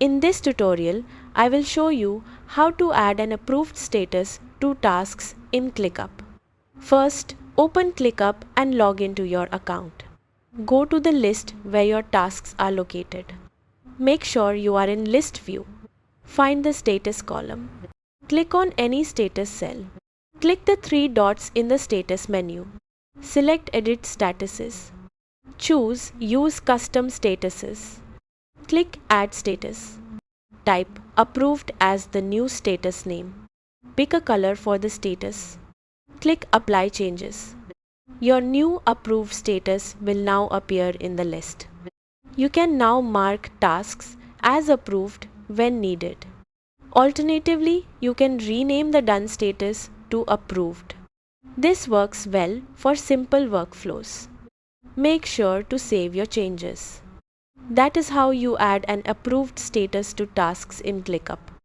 In this tutorial, I will show you how to add an approved status to tasks in ClickUp. First, open ClickUp and log into your account. Go to the list where your tasks are located. Make sure you are in list view. Find the status column. Click on any status cell. Click the three dots in the status menu. Select Edit Statuses. Choose Use Custom Statuses. Click Add Status. Type Approved as the new status name. Pick a color for the status. Click Apply Changes. Your new approved status will now appear in the list. You can now mark tasks as approved when needed. Alternatively, you can rename the done status to approved. This works well for simple workflows. Make sure to save your changes. That is how you add an approved status to tasks in ClickUp.